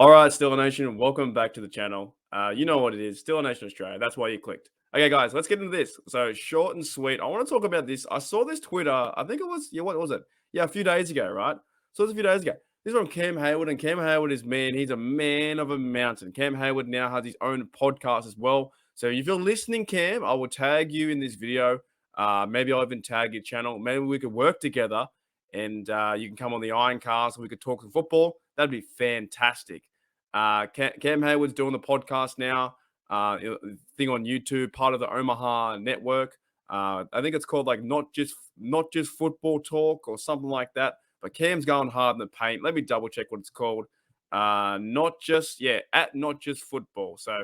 All right, Steeler Nation, welcome back to the channel. You know what it is, Steeler Nation Australia. That's why you clicked. Okay, guys, let's get into this. So short and sweet. I want to talk about this. I saw this Twitter. I think it was what was it? Yeah, a few days ago, right? So it's a few days ago. This is from Cam Heyward, and Cam Heyward is he's a man of a mountain. Cam Heyward now has his own podcast as well. So if you're listening, Cam, I will tag you in this video. Maybe I'll even tag your channel. Maybe we could work together, and you can come on the Ironcast and we could talk some football. That'd be fantastic. Cam Heyward's doing the podcast now, thing on YouTube, part of the Omaha network. I think it's called like not just football talk or something like that. But Cam's going hard in the paint. Let me double check what it's called. At not just football. So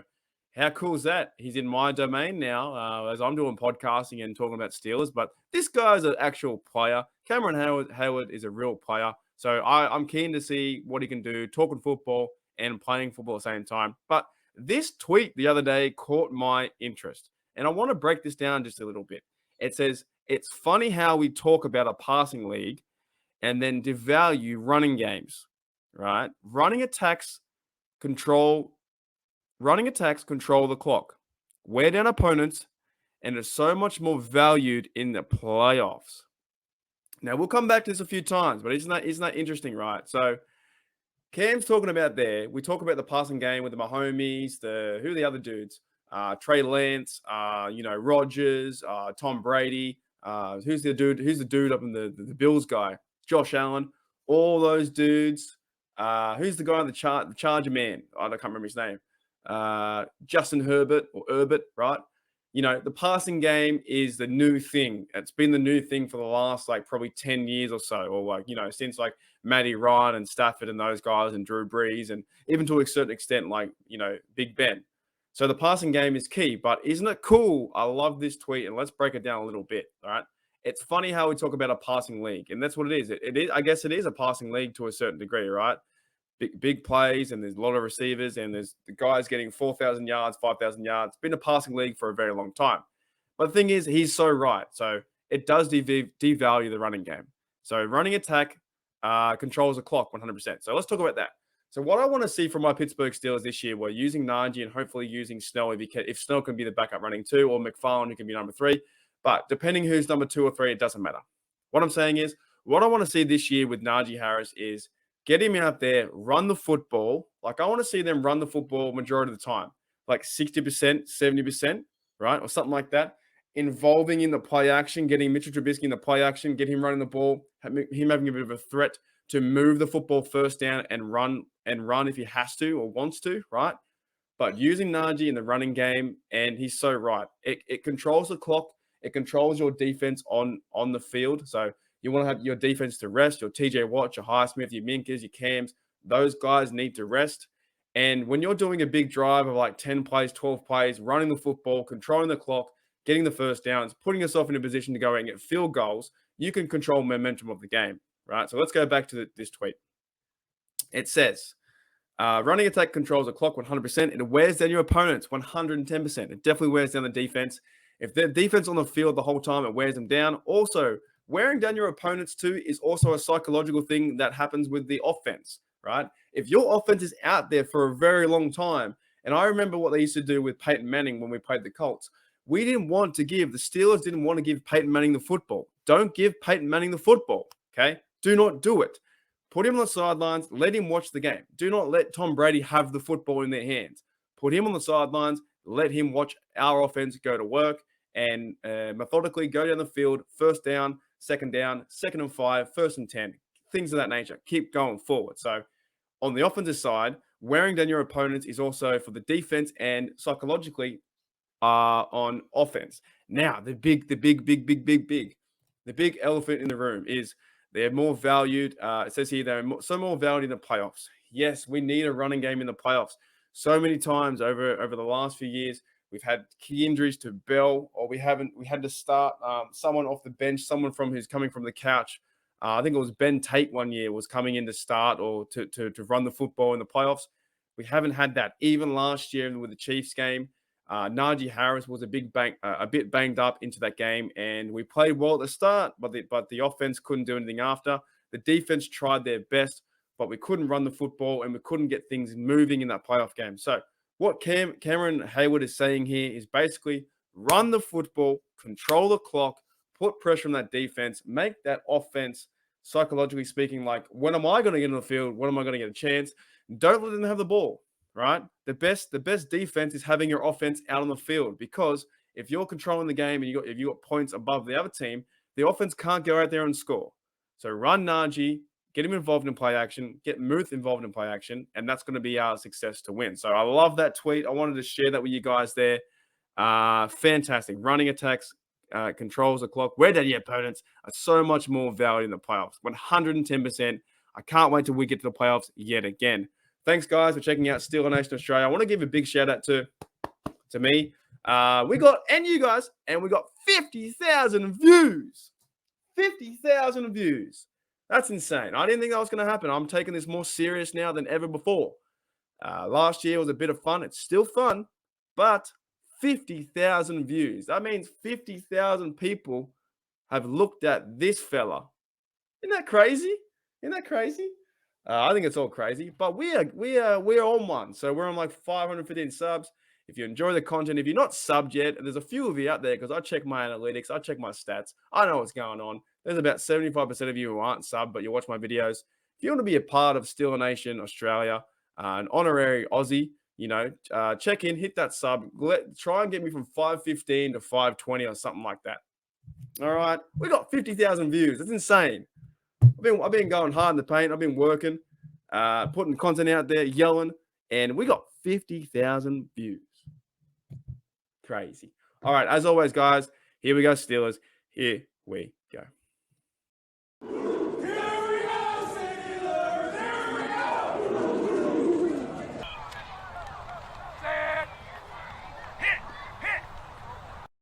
how cool is that? He's in my domain now, as I'm doing podcasting and talking about Steelers. But this guy's an actual player. Cameron Heyward is a real player. So I'm keen to see what he can do, talking football and playing football at the same time. But this tweet the other day caught my interest. And I want to break this down just a little bit. It says, it's funny how we talk about a passing league and then devalue running games, right? Running attacks control the clock, wear down opponents, and are so much more valued in the playoffs. Now, we'll come back to this a few times, but isn't that interesting, right? So Cam's talking about there. We talk about the passing game with the Mahomes, who are the other dudes? Trey Lance, Rodgers, Tom Brady. Who's the dude? Who's the dude up in the Bills guy? Josh Allen. All those dudes. Who's the guy on the Charger man? I can't remember his name. Justin Herbert or Herbert, right? The passing game is the new thing. It's been the new thing for the last probably 10 years or so, or since Matty Ryan and Stafford and those guys and Drew Brees, and even to a certain extent, Big Ben. So the passing game is key, but isn't it cool? I love this tweet, and let's break it down a little bit, all right? It's funny how we talk about a passing league, and that's what it is. It is, I guess it is a passing league to a certain degree, right? Big plays, and there's a lot of receivers, and there's the guys getting 4,000 yards, 5,000 yards. It's been a passing league for a very long time. But the thing is, he's so right. So it does devalue the running game. So running attack controls the clock 100%. So let's talk about that. So what I want to see from my Pittsburgh Steelers this year, we're using Najee and hopefully using Snell if Snell can be the backup running 2, or McFarland who can be number 3. But depending who's number 2 or 3, it doesn't matter. What I'm saying is, what I want to see this year with Najee Harris is get him out there, run the football. I want to see them run the football majority of the time, 60%, 70%, right? Or something like that. Involving in the play action, getting Mitchell Trubisky in the play action, get him running the ball, him having a bit of a threat to move the football first down and run if he has to or wants to, right? But using Najee in the running game, and he's so right. It controls the clock. It controls your defense on the field. So you want to have your defense to rest, your TJ Watt, your Highsmith, your Minkas, your Cams. Those guys need to rest. And when you're doing a big drive of 10 plays, 12 plays, running the football, controlling the clock, getting the first downs, putting yourself in a position to go and get field goals, you can control momentum of the game, right? So let's go back to this tweet. It says, running attack controls the clock 100%. It wears down your opponents 110%. It definitely wears down the defense. If the defense on the field the whole time, it wears them down. Also, wearing down your opponents too is also a psychological thing that happens with the offense, right? If your offense is out there for a very long time, and I remember what they used to do with Peyton Manning when we played the Colts. The Steelers didn't want to give Peyton Manning the football. Don't give Peyton Manning the football, okay? Do not do it. Put him on the sidelines. Let him watch the game. Do not let Tom Brady have the football in their hands. Put him on the sidelines. Let him watch our offense go to work and methodically go down the field, first down, second and 5, first and 10, things of that nature. Keep going forward. So on the offensive side, wearing down your opponents is also for the defense and psychologically on offense. Now, the big elephant in the room is they're more valued. It says here they're more valued in the playoffs. Yes, we need a running game in the playoffs. So many times over the last few years, we've had key injuries to Bell, or we had to start someone off the bench, someone who's coming from the couch. I think it was Ben Tate one year was coming in to start or to run the football in the playoffs. We haven't had that. Even last year with the Chiefs game, Najee Harris was a bit banged up into that game, and we played well at the start, but the offense couldn't do anything after. The defense tried their best, but we couldn't run the football and we couldn't get things moving in that playoff game. So what Cameron Heyward is saying here is basically run the football, control the clock, put pressure on that defense, make that offense, psychologically speaking, like, when am I going to get in the field? When am I going to get a chance? Don't let them have the ball, right? The best defense is having your offense out on the field, because if you're controlling the game and if you got points above the other team, the offense can't go out there and score. So run Najee, get him involved in play action, get Muth involved in play action, and that's going to be our success to win. So I love that tweet. I wanted to share that with you guys there. Fantastic. Running attacks, controls the clock. Where the opponents are so much more valued in the playoffs. 110%. I can't wait till we get to the playoffs yet again. Thanks, guys, for checking out Steeler Nation Australia. I want to give a big shout out to me. We got 50,000 views. 50,000 views. That's insane. I didn't think that was going to happen. I'm taking this more serious now than ever before. Last year was a bit of fun. It's still fun, but 50,000 views. That means 50,000 people have looked at this fella. Isn't that crazy? I think it's all crazy, but we're on one. So we're on like 515 subs. If you enjoy the content, if you're not subbed yet, there's a few of you out there, because I check my analytics, I check my stats. I know what's going on. There's about 75% of you who aren't subbed, but you watch my videos. If you want to be a part of Steeler Nation Australia, an honorary Aussie, check in, hit that sub. Try and get me from 515 to 520 or something like that. All right, we got 50,000 views. That's insane. I've been going hard in the paint. I've been working, putting content out there, yelling, and we got 50,000 views. Crazy. All right, as always, guys, here we go, Steelers. Here we go.